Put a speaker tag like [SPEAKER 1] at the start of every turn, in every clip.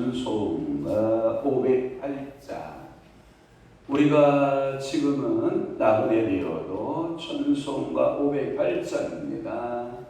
[SPEAKER 1] 찬송가 508장. 우리가 지금은 나그네되어도 찬송가 508장입니다.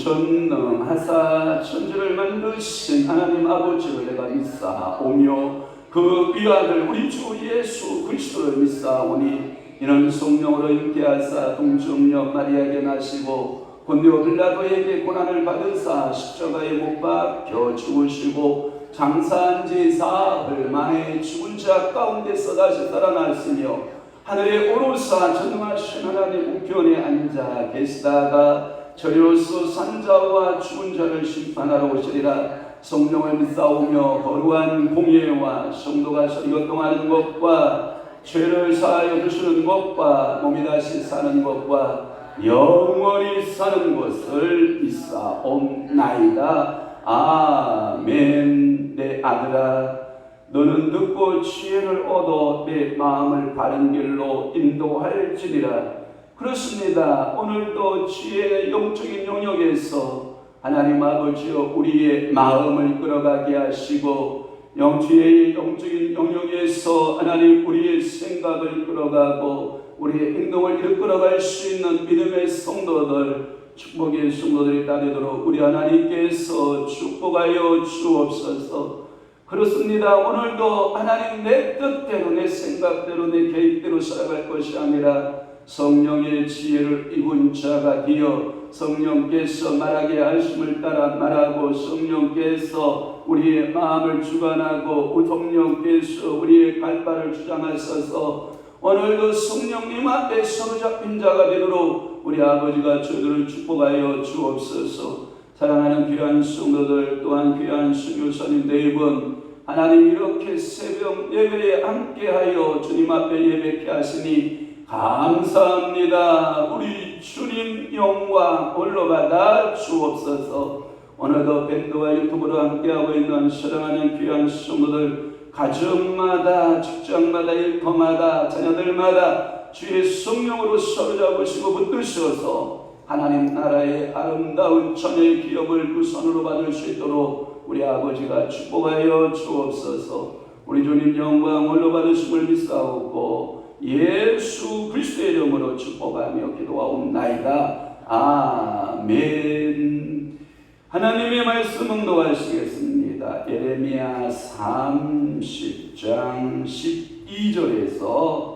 [SPEAKER 1] 전능하사 천지를 만드신 하나님 아버지를 내가 믿사오며 그 위아들 우리 주 예수 그리스도를 믿사오니 이는 성령으로 잉태하사 동정녀 마리아에게 나시고 본디오 빌라도에게 고난을 받으사 십자가에 못 박혀 죽으시고 장사한 지 사흘 만에 죽은 자 가운데서 다시 살아났으며 하늘에 오르사 전능하신 하나님 우편에 앉아 계시다가 저리로서 산자와 죽은 자를 심판하러 오시리라. 성령을 믿사오며 거룩한 공예와 성도가 설교동하는 것과 죄를 사하여 주시는 것과 몸이 다시 사는 것과 영원히 사는 것을 믿사옵나이다. 아멘. 내 아들아, 너는 듣고 지혜를 얻어 내 마음을 바른 길로 인도할지니라. 그렇습니다. 오늘도 지혜의 영적인 영역에서 하나님 아버지여 우리의 마음을 끌어가게 하시고 지혜의 영적인 영역에서 하나님 우리의 생각을 끌어가고 우리의 행동을 이끌어갈 수 있는 믿음의 성도들, 축복의 성도들이 다 되도록 우리 하나님께서 축복하여 주옵소서. 그렇습니다. 오늘도 하나님 내 뜻대로 내 생각대로 내 계획대로 살아갈 것이 아니라 성령의 지혜를 입은 자가 되어 성령께서 말하게 하심을 따라 말하고 성령께서 우리의 마음을 주관하고 성령께서 우리의 갈 바를 주장하셔서 오늘도 성령님 앞에 사로잡힌 자가 되도록 우리 아버지가 저들을 축복하여 주옵소서. 사랑하는 귀한 성도들 또한 귀한 선교사님 네 분 하나님 이렇게 새벽 예배에 함께하여 주님 앞에 예배케 하시니 감사합니다. 우리 주님 영광 홀로 받아 주옵소서. 오늘도 밴드와 유튜브로 함께하고 있는 사랑하는 귀한 성도들 가정마다 직장마다 일터마다 자녀들마다 주의 성령으로 사로잡으시고 붙드셔서 하나님 나라의 아름다운 자녀의 기업을 그 손으로 받을 수 있도록 우리 아버지가 축복하여 주옵소서. 우리 주님 영광 홀로 받으심을 믿사옵고 예수 그리스도의 이름으로 축복하며 기도하옵나이다. 아멘. 하나님의 말씀 응독하시겠습니다. 예레미야 30장 12절에서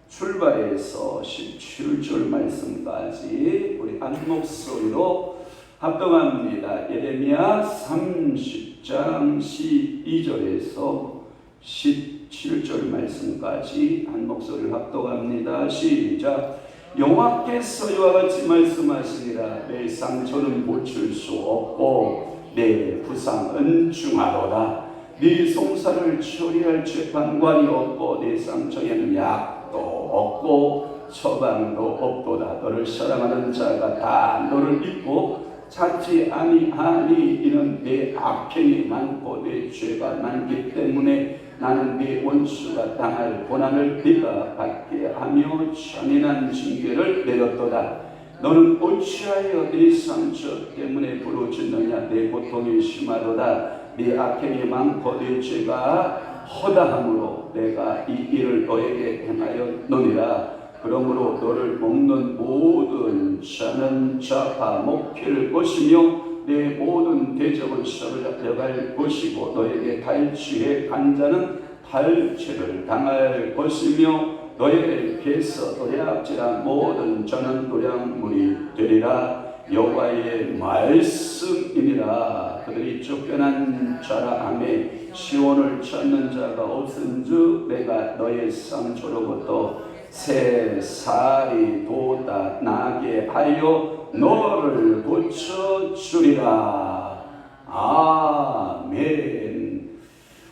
[SPEAKER 1] 출발해서 17절 말씀까지 우리 한 목소리로 합동합니다. 예레미야 30장 12절에서 17절 말씀까지 한 목소리를 합동합니다. 시작. 여호와께서 이와 같이 말씀하시니라. 내 상처는 고칠 수 없고 내 부상은 중하도다. 네 송사를 처리할 재판관이 없고 내 상처에는 약도 없고 처방도 없도다. 너를 사랑하는 자가 다 너를 잊고 찾지 아니하니 이는 내 악행이 많고 내 죄가 많기 때문에 나는 네 원수가 당할 고난을 네가 받게 하며 잔인한 징계를 내렸도다. 너는 어찌하여 네 상처 때문에 부르짖느냐. 내 고통이 심하도다. 네 악행이 많고 네 죄가 허다함으로 내가 이 일을 너에게 행하여 노니라. 그러므로 너를 먹는 모든 자는 잡아먹힐 것이며 내 모든 대적은 사로잡혀갈 것이고 너에게 탈취해 간 자는 탈취를 당할 것이며 너에게서 도약질한 모든 자는 도량물이 되리라. 여호와의 말씀이니라. 그들이 쫓겨난 자라 하며 시온을 찾는 자가 없은즉 내가 너의 상처로부터 새 살이 돋아나게 하여 너를 고쳐주리라. 아멘.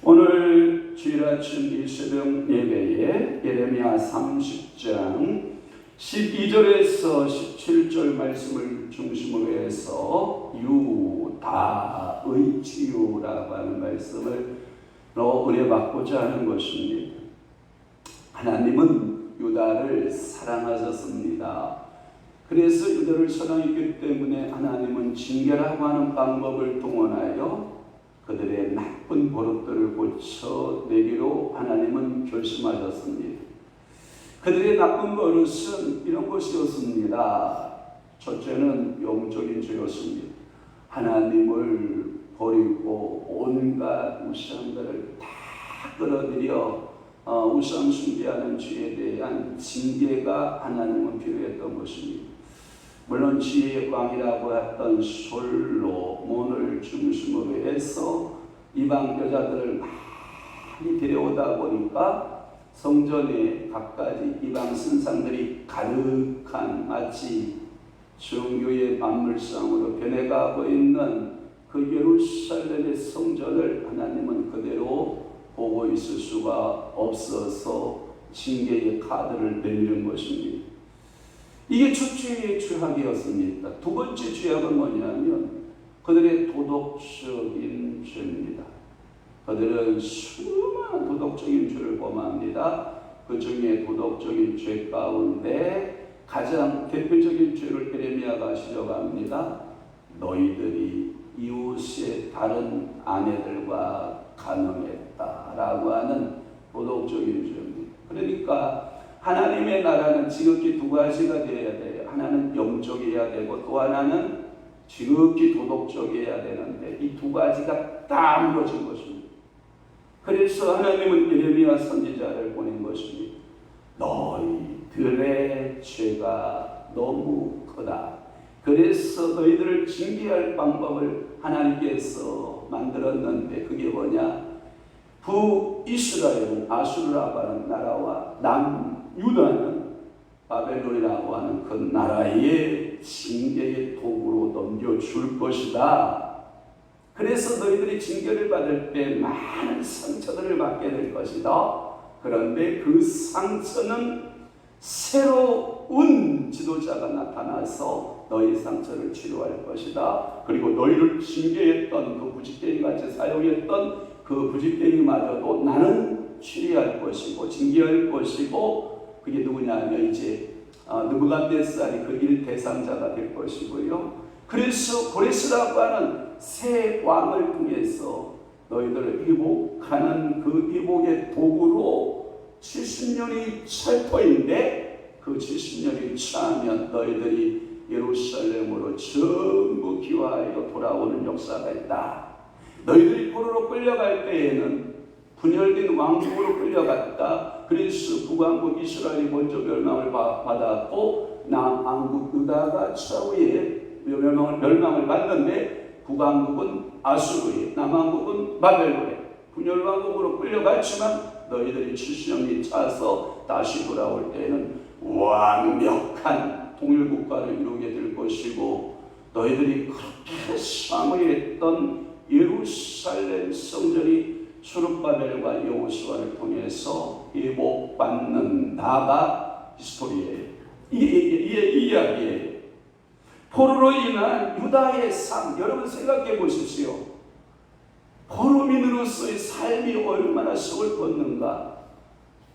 [SPEAKER 1] 오늘 주일 아침 이 새벽 예배에 예레미야 30장 12절에서 17절 말씀을 중심으로 해서 유다의 치유라고 하는 말씀을 은혜 받고자 하는 것입니다. 하나님은 유다를 사랑하셨습니다. 그래서 유다를 사랑했기 때문에 하나님은 징계라고 하는 방법을 동원하여 그들의 나쁜 버릇들을 고쳐내기로 하나님은 결심하셨습니다. 그들의 나쁜 버릇은 이런 것이었습니다. 첫째는 영적인 죄였습니다. 하나님을 버리고 온갖 우상들을 다 끌어들여 우상 숭배하는 죄에 대한 징계가 하나님은 필요했던 것입니다. 물론 지혜의 왕이라고 했던 솔로몬을 중심으로 해서 이방 여자들을 많이 데려오다 보니까 성전에 갖가지 이방 신상들이 가득한 마치 종교의 만물상으로 변해가고 있는 그 예루살렘의 성전을 하나님은 그대로 보고 있을 수가 없어서 징계의 카드를 내리는 것입니다. 이게 첫째의 죄악이었습니다. 두 번째 죄악은 뭐냐면 그들의 도덕적인 죄입니다. 그들은 수많은 도덕적인 죄를 범합니다. 그 중에 도덕적인 죄 가운데 가장 대표적인 죄를 예레미야가 지적합니다. 너희들이 이웃의 다른 아내들과 간음했다라고 하는 도덕적인 죄입니다. 그러니까 하나님의 나라는 지극히 두 가지가 되어야 돼요. 하나는 영적이어야 되고 또 하나는 지극히 도덕적이어야 되는데 이 두 가지가 다 무너진 것입니다. 그래서 하나님은 예레미야 선지자를 보낸 것입니다. 너희들의 죄가 너무 크다. 그래서 너희들을 징계할 방법을 하나님께서 만들었는데 그게 뭐냐? 북이스라엘은 아수르라고 하는 나라와 남유다는 바벨론이라고 하는 그 나라의 징계의 도구로 넘겨줄 것이다. 그래서 너희들이 징계를 받을 때 많은 상처들을 받게 될 것이다. 그런데 그 상처는 새로운 지도자가 나타나서 너희 상처를 치료할 것이다. 그리고 너희를 징계했던 그 부직갱이같이 사용했던 그 부직갱이마저도 나는 치료할 것이고 징계할 것이고, 그게 누구냐면 이제 느부갓네살이 그 일 대상자가 될 것이고요. 그래서 고레스라고 하는 새 왕을 통해서 너희들을 회복하는 그 회복의 도구로 70년이 찰 터인데, 그 70년이 차면 너희들이 예루살렘으로 전부 귀화하여 돌아오는 역사가 있다. 너희들이 포로로 끌려갈 때에는 분열된 왕국으로 끌려갔다. 그래서 북왕국 이스라엘이 먼저 멸망을 받았고 남왕국 유다가 차후에 멸망을 받는데, 북왕국은 아수르에, 남왕국은 바벨론에 분열왕국으로 끌려갔지만 너희들이 70년이 차서 다시 돌아올 때에는 완벽한 통일국가를 이루게 될 것이고, 너희들이 그렇게 사모했던 예루살렘 성전이 수룹바벨과 여호수아를 통해서 회복받는다가 히스토리예요. 이 이야기예요. 포로로 인한 유다의 삶, 여러분 생각해 보십시오. 포로민으로서의 삶이 얼마나 썩을 뻗는가.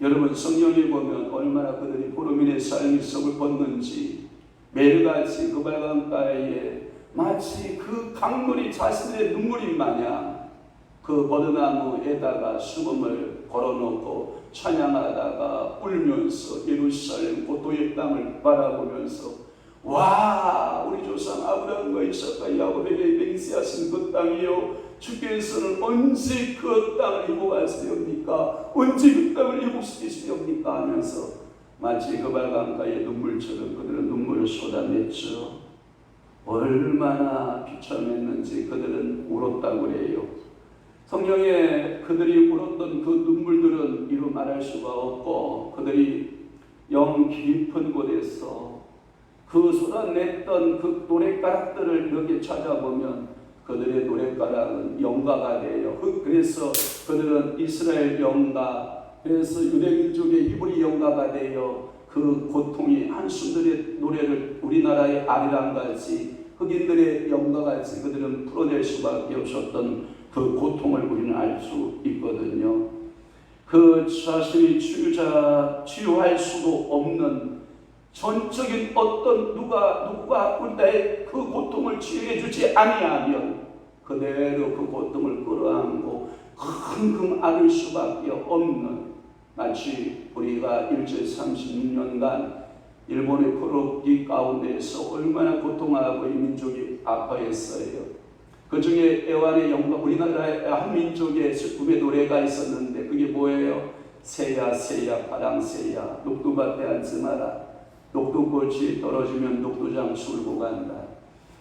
[SPEAKER 1] 여러분 성경에 보면 얼마나 그들이 포로민의 삶이 썩을 뻗는지, 매일같이 그 발강가에 마치 그 강물이 자신의 눈물인 마냥 그 버드나무에다가 수금을 걸어놓고 찬양하다가 울면서 예루살렘 고토의 땅을 바라보면서, 와, 우리 조상 아브라함과 이삭과 야곱에게 맹세하신 그 땅이요, 주께서는 언제 그 땅을 회복하시렵니까? 언제 그 땅을 회복시키시렵니까? 하면서 마치 그 발강가의 눈물처럼 그들은 눈물을 쏟아냈죠. 얼마나 비참했는지 그들은 울었다고 그래요. 성경에 그들이 울었던 그 눈물들은 이루 말할 수가 없고, 그들이 영 깊은 곳에서 그 쏟아냈던 그 노랫가락들을 이렇게 찾아보면 그들의 노랫가락은 영가가 돼요. 그래서 그들은 이스라엘 영가, 그래서 유대민족의 히브리 영가가 되어 그 고통이 한숨들의 노래를 우리나라의 아리랑같이 흑인들의 영가같이 그들은 풀어낼 수밖에 없었던 그 고통을 우리는 알 수 있거든요. 그 자신이 치유할 수도 없는 전적인 어떤 누가 우리의 그 고통을 치유해 주지 아니하면 그대로 그 고통을 끌어안고 끙끙 앓을 수밖에 없는, 마치 우리가 일제 36년간 일본의 포로기 가운데서 얼마나 고통하고 이 민족이 아파했어요. 그 중에 애완의 영가, 우리나라의 한 민족의 슬픔의 노래가 있었는데 그게 뭐예요? 새야 새야 파랑새야 녹두밭에 앉지 마라. 녹두꽃이 떨어지면 녹두장 술고 간다.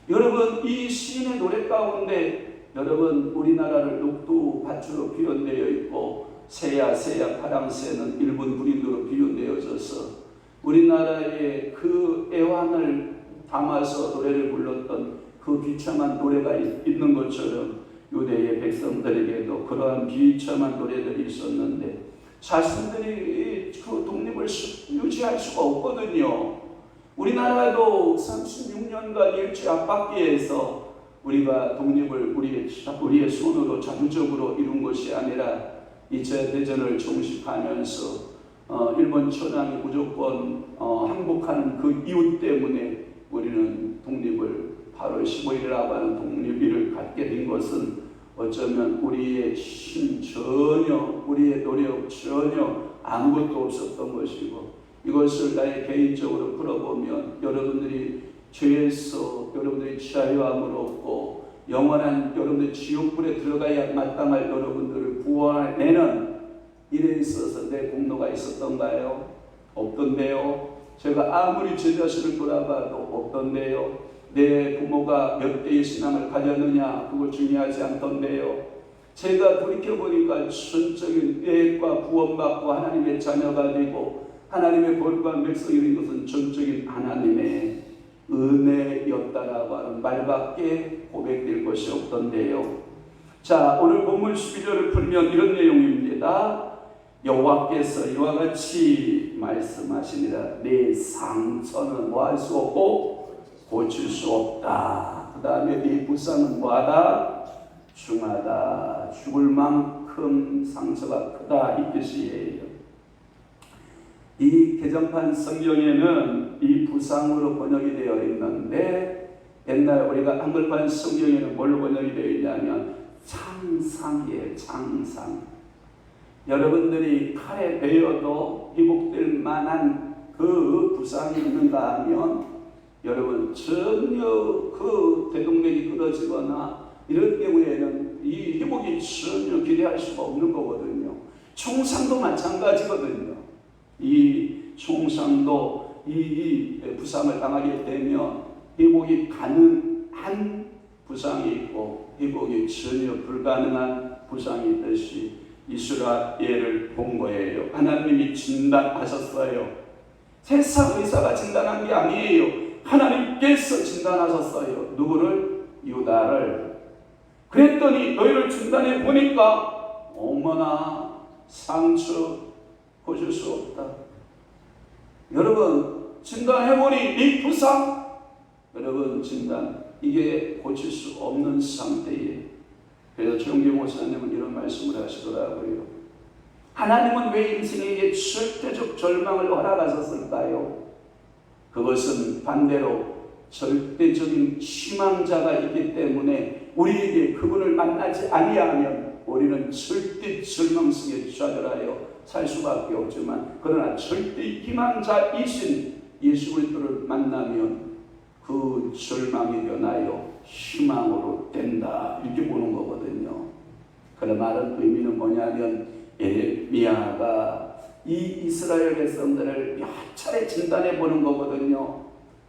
[SPEAKER 1] 여러분, 이 시인의 노래 가운데 여러분 우리나라를 녹두밭으로 표현되어 있고, 새야 새야 파랑새는 일본 불인도로 표현되어져서 우리나라의 그 애환을 담아서 노래를 불렀던 그 비참한 노래가 있는 것처럼 유대의 백성들에게도 그러한 비참한 노래들이 있었는데 자신들이 그 독립을 유지할 수가 없거든요. 우리나라도 36년간 일제 압박기에서 우리가 독립을 우리의 손으로 자주적으로 이룬 것이 아니라 2차 대전을 종식하면서 일본 천황이 무조건 항복하는 그 이유 때문에 우리는 독립을 8월 15일이라고 하는 독립일을 갖게 된 것은 어쩌면 우리의 힘 전혀, 우리의 노력 전혀 아무것도 없었던 것이고, 이것을 나의 개인적으로 풀어보면 여러분들이 죄에서 여러분들이 자유함을 얻고 영원한 여러분들의 지옥불에 들어가야 마땅할 여러분들을 구원해내는 일에 있어서 내 공로가 있었던가요? 없던데요. 제가 아무리 제 자신을 돌아봐도 없던데요. 내 부모가 몇 대의 신앙을 가졌느냐, 그거 중요하지 않던데요. 제가 돌이켜보니까 전적인 은혜과 구원받고 하나님의 자녀가 되고 하나님의 거룩한 백성이 된 것은 전적인 하나님의 은혜였다라고 하는 말밖에 고백될 것이 없던데요. 자, 오늘 본문 12절을 풀면 이런 내용입니다. 여호와께서 이와 같이 말씀하십니다. 내 상처는 뭐할 수 없고 고칠 수 없다. 그 다음에 네 부상은 뭐하다? 중하다. 죽을 만큼 상처가 크다, 이 뜻이에요. 이 개정판 성경에는 이 부상으로 번역이 되어 있는데, 옛날 우리가 한글판 성경에는 뭘로 번역이 되어 있냐면 창상이에요. 창상. 여러분들이 칼에 베어도 회복될 만한 그 부상이 있는가 하면, 여러분 전혀 그 대동맥이 끊어지거나 이런 경우에는 이 회복이 전혀 기대할 수가 없는 거거든요. 총상도 마찬가지거든요. 이 총상도 이 부상을 당하게 되면 회복이 가능한 부상이 있고 회복이 전혀 불가능한 부상이 있듯이 이스라엘을 본 거예요. 하나님이 진단하셨어요. 세상 의사가 진단한 게 아니에요. 하나님께서 진단하셨어요. 누구를? 유다를. 그랬더니 너희를 진단해 보니까 어머나 상처 고칠 수 없다. 여러분 진단해보니 이 부상, 여러분 진단, 이게 고칠 수 없는 상태예요. 그래서 정기 목사님은 이런 말씀을 하시더라고요. 하나님은 왜 인생에게 절대적 절망을 허락하셨을까요? 그것은 반대로 절대적인 희망자가 있기 때문에 우리에게 그분을 만나지 아니하면 우리는 절대 절망 속에 좌절하여 살 수밖에 없지만, 그러나 절대 희망자이신 예수 그리스도를 만나면 그 절망이 변하여 희망으로 된다, 이렇게 보는 거거든요. 그 말은 의미는 뭐냐면 에레미야가 이 이스라엘 백성들을 몇 차례 진단해 보는 거거든요.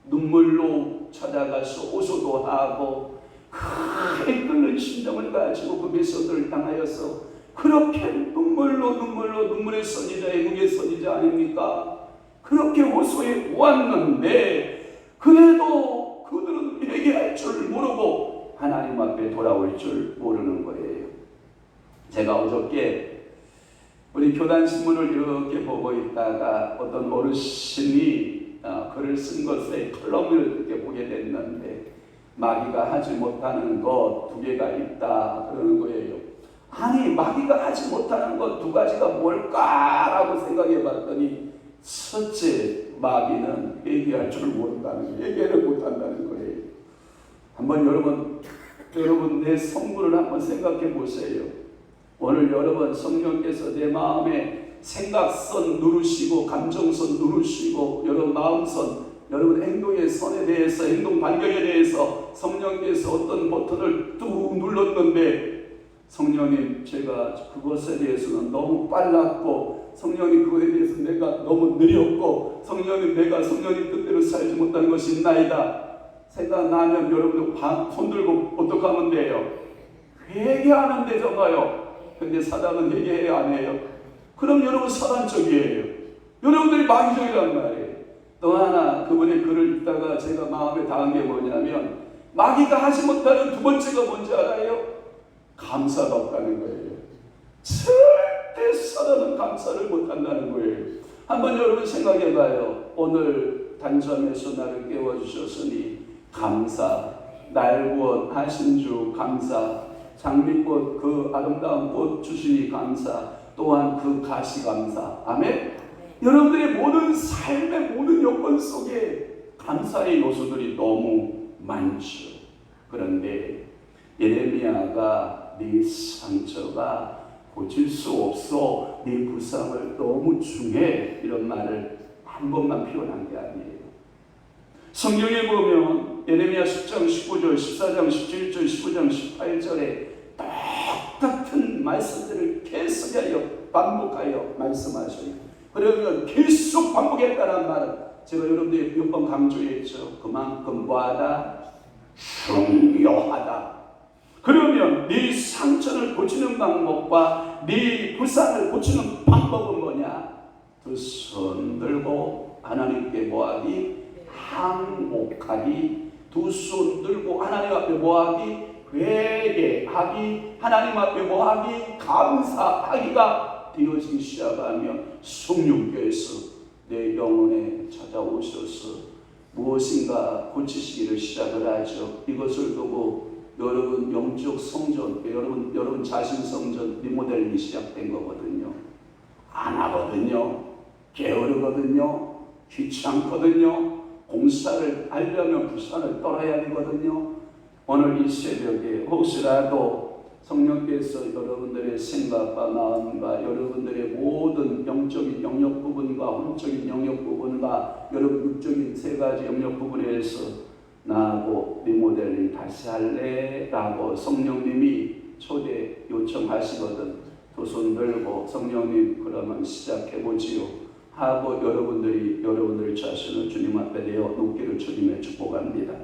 [SPEAKER 1] 눈물로 찾아가서 호소도 하고 크게 끓는 심정을 가지고 그 백성들을 향하여서 그렇게 눈물의 선지자, 애국의 선지자 아닙니까? 그렇게 호소해 보았는데 그래도 그들은 회개할 줄 모르고 하나님 앞에 돌아올 줄 모르는 거예요. 제가 어저께 우리 교단신문을 이렇게 보고 있다가 어떤 어르신이 글을 쓴 것에 컬럼을 이렇게 보게 됐는데, 마귀가 하지 못하는 것 두 개가 있다 그러는 거예요. 아니, 마귀가 하지 못하는 것 두 가지가 뭘까라고 생각해 봤더니, 첫째, 마귀는 회개할 줄 모른다는 거예요. 회개를 못한다는 거예요. 한번 여러분 내 성분을 한번 생각해 보세요. 오늘 여러분 성령께서 내 마음에 생각선 누르시고 감정선 누르시고 여러분 마음선, 여러분 행동의 선에 대해서, 행동 반경에 대해서 성령께서 어떤 버튼을 뚝 눌렀는데, 성령님 제가 그것에 대해서는 너무 빨랐고, 성령님 그거에 대해서 내가 너무 느렸고, 성령님 내가 성령님 뜻대로 살지 못한 것이 있나이다 생각나면 여러분들 손 들고 어떻게 하면 돼요? 회개하면 되잖아요. 근데 사단은 회개해야 안 해요? 그럼 여러분 사단적이에요. 여러분들이 마귀적이란 말이에요. 또 하나 그분의 글을 읽다가 제가 마음에 닿은 게 뭐냐면, 마귀가 하지 못하는 두 번째가 뭔지 알아요? 감사가 없다는 거예요. 절대 사단은 감사를 못한다는 거예요. 한번 여러분 생각해봐요. 오늘 단점에서 나를 깨워주셨으니 감사, 날 구원하신 주 감사, 장미꽃 그 아름다운 꽃 주시니 감사, 또한 그 가시 감사. 아멘? 여러분들의 모든 삶의 모든 여건 속에 감사의 요소들이 너무 많죠. 그런데 예레미야가 네 상처가 고칠 수 없어, 네 부상을 너무 중해, 이런 말을 한 번만 표현한 게 아니에요. 성경에 보면 예레미야 10장 19절, 14장 17절, 15장 18절에 똑같은 말씀들을 계속하여 반복하여 말씀하셔요. 그러면 계속 반복했다는 말은 제가 여러분들이 몇 번 강조했죠. 그만큼 뭐하다? 중요하다. 그러면 네 상처를 고치는 방법과 네 부상을 고치는 방법은 뭐냐? 두 손 들고 하나님께 뭐하기? 항복하기. 두 손 들고 하나님 앞에 뭐하기? 회개하기, 하나님 앞에 뭐하기, 감사하기가 되어지기 시작하며 성령께서 내 영혼에 찾아오셔서 무엇인가 고치시기를 시작을 하죠. 이것을 두고 여러분 영적 성전, 여러분 자신 성전 리모델링이 시작된 거거든요. 안 하거든요. 게으르거든요. 귀찮거든요. 공사를 하려면 부산을 떠나야 되거든요. 오늘 이 새벽에 혹시라도 성령께서 여러분들의 생각과 마음과 여러분들의 모든 영적인 영역 부분과 혼적인 영역 부분과 여러분 육적인 세 가지 영역 부분에서 나하고 리모델링 다시 할래? 라고 성령님이 초대 요청하시거든. 두 손 들고 성령님 그러면 시작해보지요 하고 여러분들 자신을 주님 앞에 내어 놓기를 주님의 축복합니다.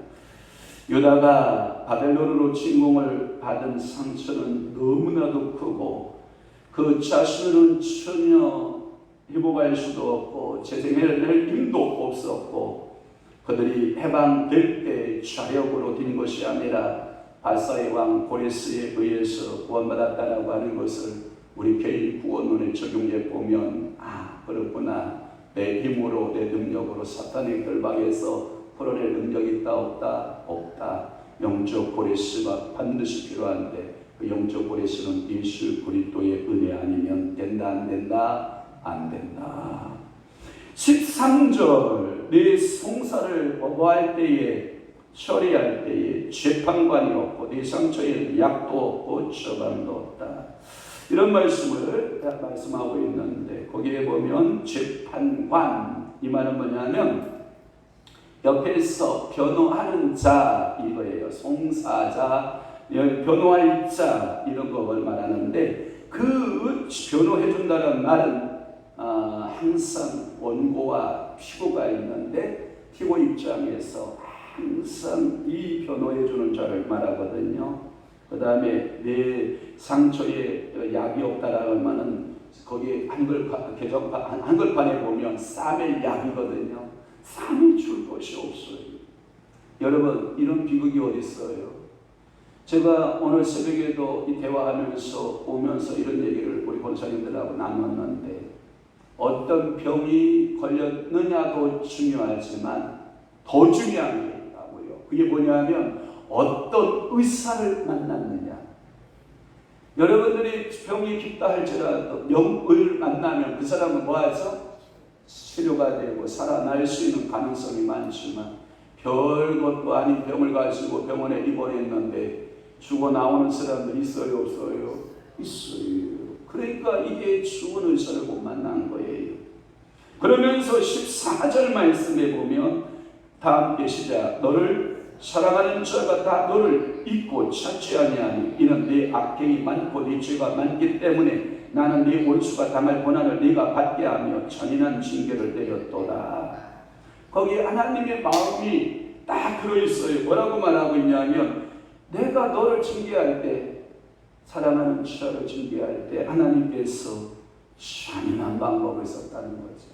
[SPEAKER 1] 유다가 바벨론으로 침공을 받은 상처는 너무나도 크고 그 자신은 전혀 회복할 수도 없고 재생할 힘도 없었고 그들이 해방될 때 자력으로 된 것이 아니라 바사의 왕 고레스에 의해서 구원받았다라고 하는 것을 우리 개인 구원론에 적용해 보면 그렇구나. 내 힘으로 내 능력으로 사탄의 결박에서 풀어낼 능력이 있다 없다? 없다. 영적 고레스가 반드시 필요한데 그 영적 고레스는 예수 그리스도의 은혜 아니면 된다 안 된다? 안 된다. 13절 내 송사를 보고할 때에 처리할 때에 재판관이 없고 내 상처에는 약도 없고 처방도 없다. 이런 말씀을 말씀하고 있는데 거기에 보면 재판관 이 말은 뭐냐면 옆에서 변호하는 자 이거예요. 송사자, 변호할 자 이런 걸 말하는데 그 변호해 준다는 말은 항상 원고와 피고가 있는데 피고 입장에서 항상 이 변호해 주는 자를 말하거든요. 그 다음에 내 상처에 약이 없다라는 말은 거기 한글판에 보면 쌈의 약이거든요. 쌈이 줄 것이 없어요. 여러분 이런 비극이 어디 있어요? 제가 오늘 새벽에도 이 대화하면서 오면서 이런 얘기를 우리 권사님들하고 나눴는데 어떤 병이 걸렸느냐도 중요하지만 더 중요한 게 있다고요. 그게 뭐냐면 어떤 의사를 만났느냐. 여러분들이 병이 깊다 할지라도 명의를 만나면 그 사람은 뭐하죠? 치료가 되고 살아날 수 있는 가능성이 많지만 별것도 아닌 병을 가지고 병원에 입원했는데 죽어 나오는 사람들 있어요 없어요? 있어요. 그러니까 이게 죽은 의사를 못 만난 거예요. 그러면서 14절 말씀에 보면 다 함께 시작. 너를 사랑하는 자가 다 너를 잊고 찾지 아니하니 이는 네 악행이 많고 네 죄가 많기 때문에 나는 네 원수가 당할 고난을 네가 받게 하며 잔인한 징계를 내렸도다. 거기 하나님의 마음이 딱 들어있어요. 뭐라고 말하고 있냐면 내가 너를 징계할 때 사랑하는 자를 징계할 때 하나님께서 잔인한 방법을 썼다는 거죠.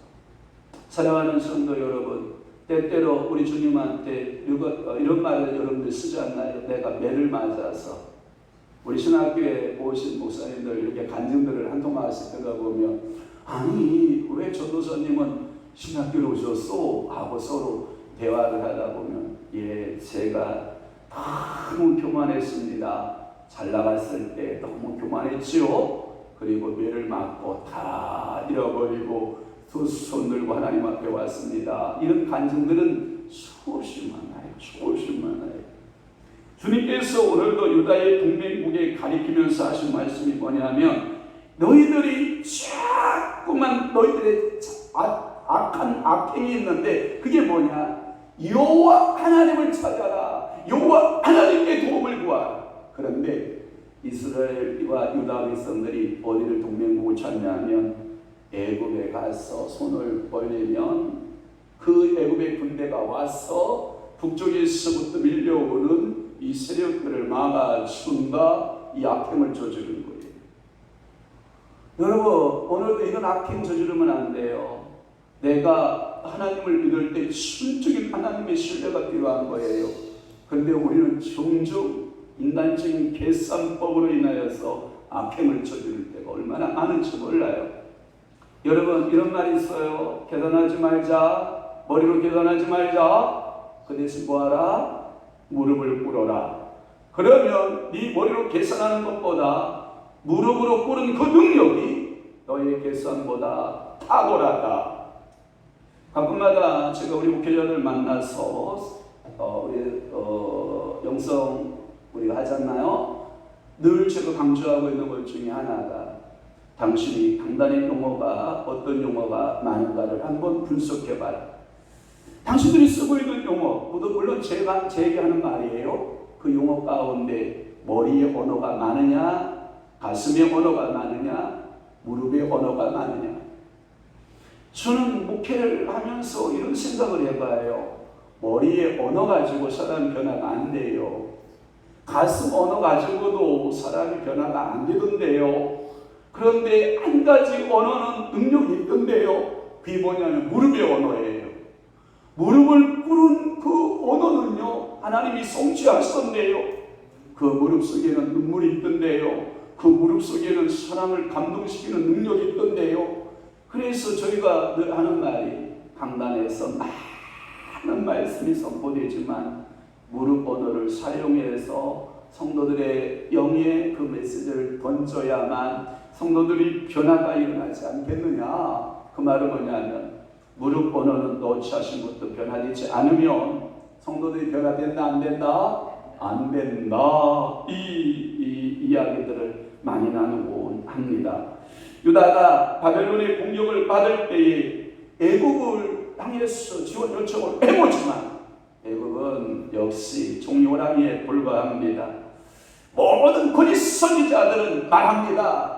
[SPEAKER 1] 사랑하는 성도 여러분, 때때로 우리 주님한테 이런 말을 여러분들 쓰지 않나요? 내가 매를 맞아서 우리 신학교에 오신 목사님들 이렇게 간증들을 한 통화씩 들어보면 아니 왜 전도사님은 신학교에 오셨어? 하고 서로 대화를 하다 보면 제가 너무 교만했습니다. 잘 나갔을 때 너무 교만했지요. 그리고 매를 맞고 다 잃어버리고 두 손 들고 하나님 앞에 왔습니다. 이런 간증들은 수없이 많아요. 주님께서 오늘도 유다의 동맹국에 가리키면서 하신 말씀이 뭐냐면 너희들이 자꾸만 너희들의 악한 악행이 있는데 그게 뭐냐? 여호와 하나님을 찾아라. 여호와 하나님께 도움을 구하라. 그런데 이스라엘과 유다 백성들이 어디를 동맹국을 찾냐면 애굽에 가서 손을 벌리면 그 애굽의 군대가 와서 북쪽에서부터 밀려오는 이 세력들을 막아준다. 이 악행을 저지른 거예요. 여러분 오늘도 이런 악행 저지르면 안 돼요. 내가 하나님을 믿을 때 순적인 하나님의 신뢰가 필요한 거예요. 그런데 우리는 종종 인간적인 계산법으로 인하여서 악행을 저지를 때가 얼마나 많은지 몰라요. 여러분, 이런 말이 있어요. 계산하지 말자. 머리로 계산하지 말자. 그 대신 뭐하라? 무릎을 꿇어라. 그러면 네 머리로 계산하는 것보다 무릎으로 꿇은 그 능력이 너의 계산보다 탁월하다. 가끔마다 제가 우리 목회자들 만나서 영성 우리가 하잖아요. 늘 제가 강조하고 있는 것 중에 하나가 당신이 강단의 용어가 어떤 용어가 많은가를 한번 분석해봐라. 당신들이 쓰고 있는 용어, 물론 제게 하는 말이에요. 그 용어 가운데 머리의 언어가 많으냐, 가슴의 언어가 많으냐, 무릎의 언어가 많으냐. 저는 목회를 하면서 이런 생각을 해봐요. 머리의 언어 가지고 사람 변화가 안 돼요. 가슴 언어 가지고도 사람이 변화가 안 되던데요. 그런데 한 가지 언어는 능력이 있던데요. 그게 뭐냐면 무릎의 언어예요. 무릎을 꿇은 그 언어는요, 하나님이 성취하셨던데요. 그 무릎 속에는 눈물이 있던데요. 그 무릎 속에는 사람을 감동시키는 능력이 있던데요. 그래서 저희가 늘 하는 말이 강단에서 많은 말씀이 선포되지만 무릎 언어를 사용해서 성도들의 영의 그 메시지를 던져야만 성도들이 변화가 일어나지 않겠느냐. 그 말은 뭐냐면 무릎 언어는 너 자신부터 변화되지 않으면 성도들이 변화된다 안 된다? 안 된다. 이 이야기들을 많이 나누곤 합니다. 유다가 바벨론의 공격을 받을 때에 애국을 향해서 지원 요청을 해보지만 애국은 역시 종료랑에 불과합니다. 모든 거짓 선지자들은 말합니다.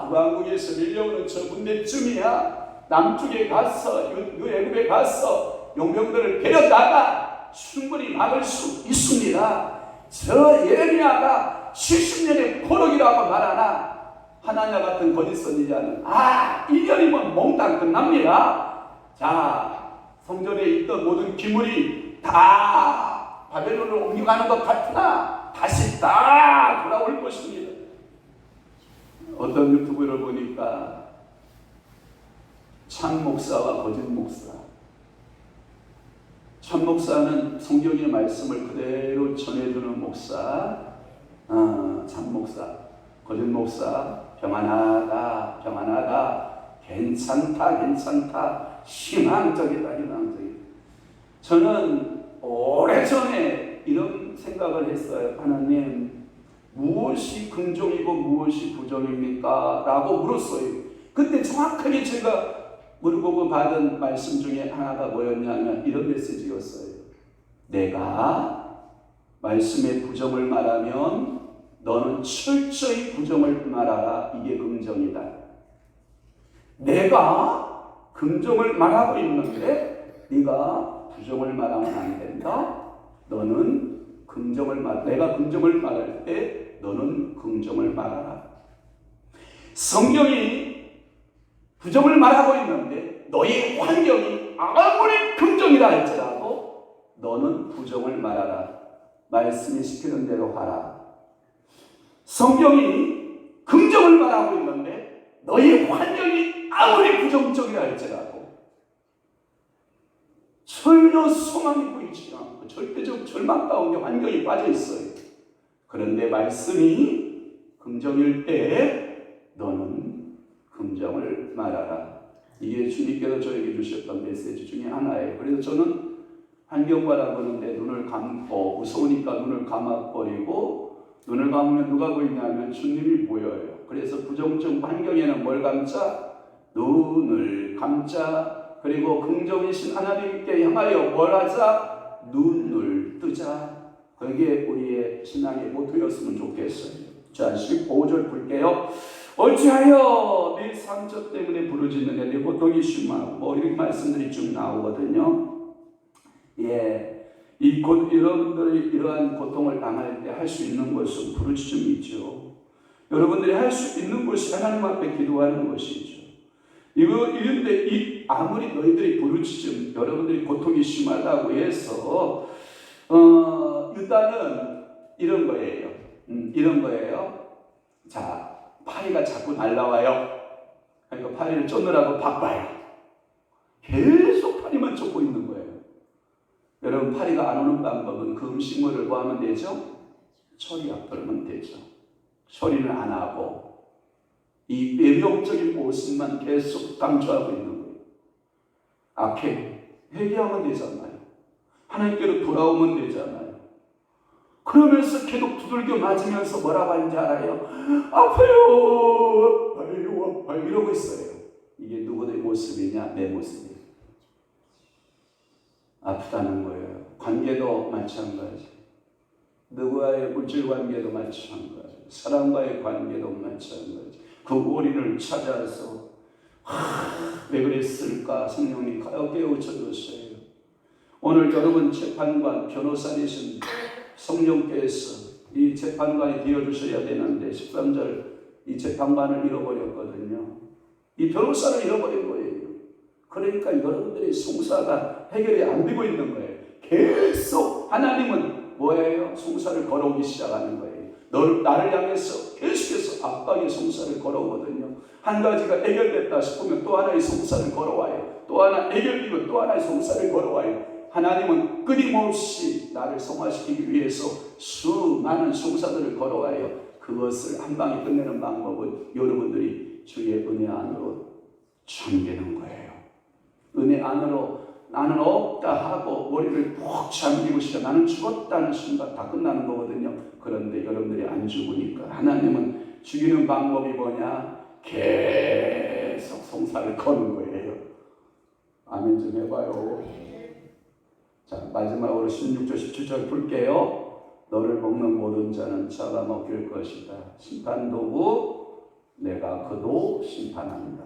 [SPEAKER 1] 북왕국에서 밀려오는 저 군대쯤이야. 남쪽에 가서 애국에 가서 용병들을 데려다가 충분히 막을 수 있습니다. 저 예레미야가 70년의 포록이라고 말하나 하나냐 같은 거짓 선지자는 1년이면 몽땅 끝납니다. 자, 성전에 있던 모든 기물이 다 바벨론으로 옮겨가는 것 같으나 다시 다 돌아올 것입니다. 어떤 유튜브를 보니까 참 목사와 거짓 목사. 참 목사는 성경의 말씀을 그대로 전해주는 목사, 참 목사. 거짓 목사, 평안하다, 평안하다, 괜찮다, 괜찮다, 희망적이다, 희망적이다. 저는 오래전에 이런 생각을 했어요. 하나님, 무엇이 긍정이고 무엇이 부정입니까? 라고 물었어요. 그때 정확하게 제가 물어보고 받은 말씀 중에 하나가 뭐였냐면 이런 메시지였어요. 내가 말씀의 부정을 말하면 너는 철저히 부정을 말하라. 이게 긍정이다. 내가 긍정을 말하고 있는데 네가 부정을 말하면 안 된다. 너는 내가 긍정을 말할 때 너는 긍정을 말하라. 성경이 부정을 말하고 있는데 너의 환경이 아무리 긍정이라 할지라도 너는 부정을 말하라. 말씀이 시키는 대로 하라. 성경이 긍정을 말하고 있는데 너의 환경이 아무리 부정적이라 할지라도 전혀 소망이 보이지 않고 절대적 절망 가운데 환경이 빠져 있어요. 그런데 말씀이 긍정일 때 너는 긍정을 말하라. 이게 주님께서 저에게 주셨던 메시지 중에 하나예요. 그래서 저는 환경 바라보는데 눈을 감고 무서우니까 눈을 감아버리고 눈을 감으면 누가 보이냐면 주님이 보여요. 그래서 부정적 환경에는 뭘 감자? 눈을 감자. 그리고 긍정이신 하나님께 향하여 뭘 하자? 눈을 뜨자. 그게 우리의 신앙의 모토였으면 좋겠어요. 자, 15절 볼게요. 어찌하여 내 상처 때문에 부르짖느냐, 내 고통이 심하고 이런 말씀들이 쭉 나오거든요. 여러분들이 이러한 고통을 당할 때 할 수 있는 것은 부르짖음이죠. 여러분들이 할 수 있는 것이 하나님 앞에 기도하는 것이죠. 이런데 아무리 너희들이 부르짖음, 여러분들이 고통이 심하다고 해서 유다는 이런 거예요. 이런 거예요. 자, 파리가 자꾸 날라와요. 그러니까 파리를 쫓느라고 바빠요. 계속 파리만 쫓고 있는 거예요. 여러분, 파리가 안 오는 방법은 그 음식물을 뭐 하면 되죠? 처리하면 되죠. 처리를 안 하고 이 외형적인 모습만 계속 강조하고 있는 거예요. 악해. 회개하면 되잖아요. 하나님께로 돌아오면 되잖아요. 그러면서 계속 두들겨 맞으면서 뭐라고 하는지 알아요? 아파요. 아파요. 이러고 있어요. 이게 누구의 모습이냐? 내 모습이에요. 아프다는 거예요. 관계도 마찬가지. 누구와의 물질 관계도 마찬가지. 사람과의 관계도 마찬가지. 그 원인을 찾아서 왜 그랬을까? 성령님 깨우쳐 주세요. 오늘 여러분 재판관 변호사 되신 성령께서 이 재판관이 되어주셔야 되는데 13절 이 재판관을 잃어버렸거든요. 이 변호사를 잃어버린 거예요. 그러니까 여러분들의 송사가 해결이 안 되고 있는 거예요. 계속 하나님은 뭐예요? 송사를 걸어오기 시작하는 거예요. 나를 향해서 계속해서 압박의 송사를 걸어오거든요. 한 가지가 해결됐다 싶으면 또 하나의 송사를 걸어와요. 또 하나 해결되면 또 하나의 송사를 걸어와요. 하나님은 끊임없이 나를 성화시키기 위해서 수많은 송사들을 걸어와요. 그것을 한 방에 끝내는 방법은 여러분들이 주의 은혜 안으로 잠기는 거예요. 은혜 안으로 나는 없다 하고 머리를 푹 잠기고 싶어 나는 죽었다는 순간 다 끝나는 거거든요. 그런데 여러분들이 안 죽으니까 하나님은 죽이는 방법이 뭐냐? 계속 송사를 거는 거예요. 아멘 좀 해봐요. 자, 마지막으로 16절 17절 볼게요. 너를 먹는 모든 자는 자가 먹일 것이다. 심판도구 내가 그도 심판한다.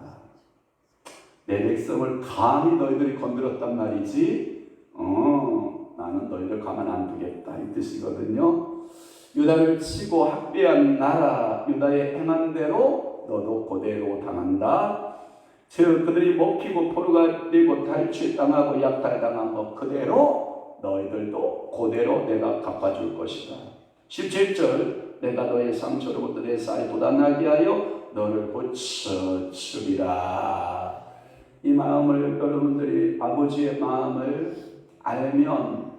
[SPEAKER 1] 내 백성을 감히 너희들이 건드렸단 말이지. 나는 너희들 가만 안 두겠다 이 뜻이거든요. 유다를 치고 학대한 나라 유다의 행한 대로 너도 그대로 당한다. 즉 그들이 먹히고 포로가 되고 탈취당하고 약탈당한 것 그대로 너희들도 그대로 내가 갚아줄 것이다. 17절 내가 너의 상처로부터 내 쌀이 돋아나게 하여 너를 고쳐주리라. 이 마음을 여러분들이 아버지의 마음을 알면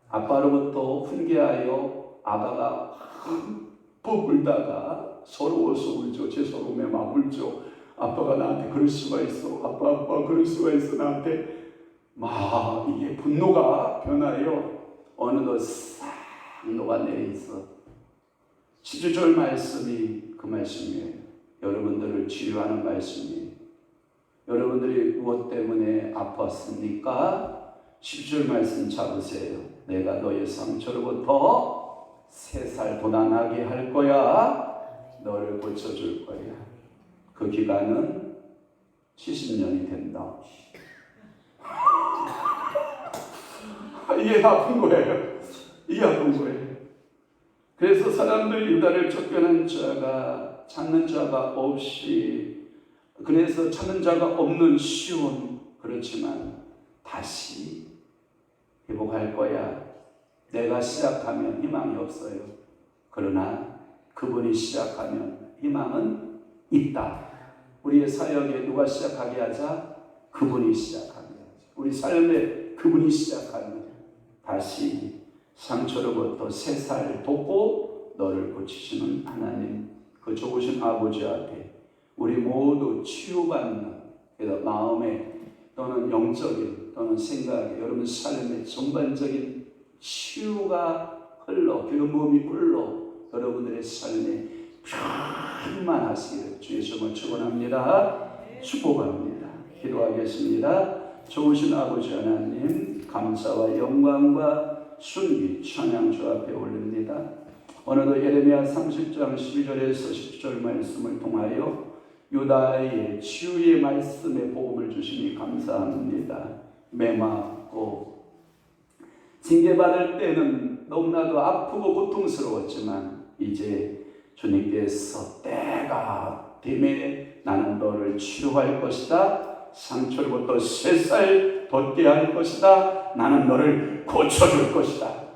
[SPEAKER 1] 아빠로부터 훈계하여 아가가 푹 울다가 서러워서 울죠. 제 서러움에 막 울죠. 아빠가 나한테 그럴 수가 있어. 아빠 그럴 수가 있어. 나한테 막 이게 분노가 변하여 어느덧 싹 녹아내려 있어. 17절 말씀이 그 말씀이에요. 여러분들을 치유하는 말씀이에요. 여러분들이 무엇 때문에 아팠습니까? 17절 말씀 잡으세요. 내가 너의 상처로부터 새살 돋아나게 할 거야. 너를 고쳐줄 거야. 그 기간은 70년이 된다. 이게 아픈 거예요. 이게 아픈 거예요. 그래서 사람들 유다를 쫓겨난 자가 찾는 자가 없이 그래서 찾는 자가 없는 시온 그렇지만 다시 회복할 거야. 내가 시작하면 희망이 없어요. 그러나 그분이 시작하면 희망은 있다. 우리의 사역에 누가 시작하게 하자? 그분이 시작하게 하자. 우리 삶에 그분이 시작하면 다시 상처로부터 새살 돋고 너를 고치시는 하나님, 그 좋으신 아버지 앞에 우리 모두 치유받는 마음에 또는 영적인 또는 생각에 여러분 삶의 전반적인 치유가 흘러 기름부음이 흘러 여러분들의 삶에 충만하시기를 주의 이름으로 축원합니다. 축복합니다. 기도하겠습니다. 좋으신 아버지 하나님 감사와 영광과 순기 찬양 주 앞에 올립니다. 오늘도 예레미야 30장 12절에서 10절 말씀을 통하여 유다의 치유의 말씀에 복음을 주시니 감사합니다. 매맞고 징계받을 때는 너무나도 아프고 고통스러웠지만 이제 주님께서 때가 되매 나는 너를 치유할 것이다. 상처로부터 새살 돋게 할 것이다. 나는 너를 고쳐줄 것이다.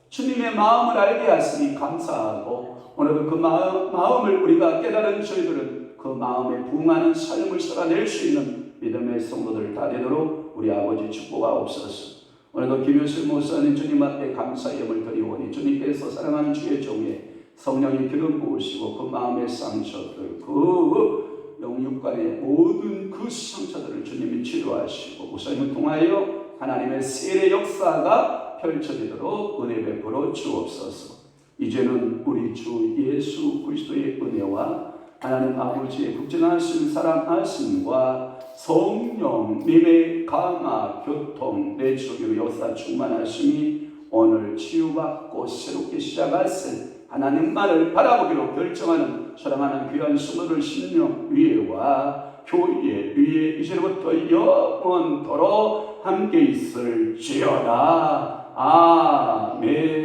[SPEAKER 1] 주님의 마음을 알게 하시니 감사하고 오늘도 그 마음을 우리가 깨달은 저희들은 그 마음에 부응하는 삶을 살아낼 수 있는 믿음의 성도들 다 되도록 우리 아버지 축복하옵소서. 오늘도 김효슬 목사님 주님 앞에 감사의 염을 드리오니 주님께서 사랑하는 주의 종에 성령이 기름 부으시고 그 마음의 상처들, 그 영육간의 모든 그 상처들을 주님이 치료하시고 목사님을 통하여 하나님의 세례 역사가 펼쳐지도록 은혜 베풀어 주옵소서. 이제는 우리 주 예수 그리스도의 은혜와 하나님 아버지의 극진하신 사랑하심과 성령님의 강화, 교통, 내주기로 역사 충만하심이 오늘 치유받고 새롭게 시작하실 하나님만을 바라보기로 결정하는 사랑하는 귀한 성도들 심령 위에와 교회 위에 이제부터 영원토록 함께 있을지어다. 아멘.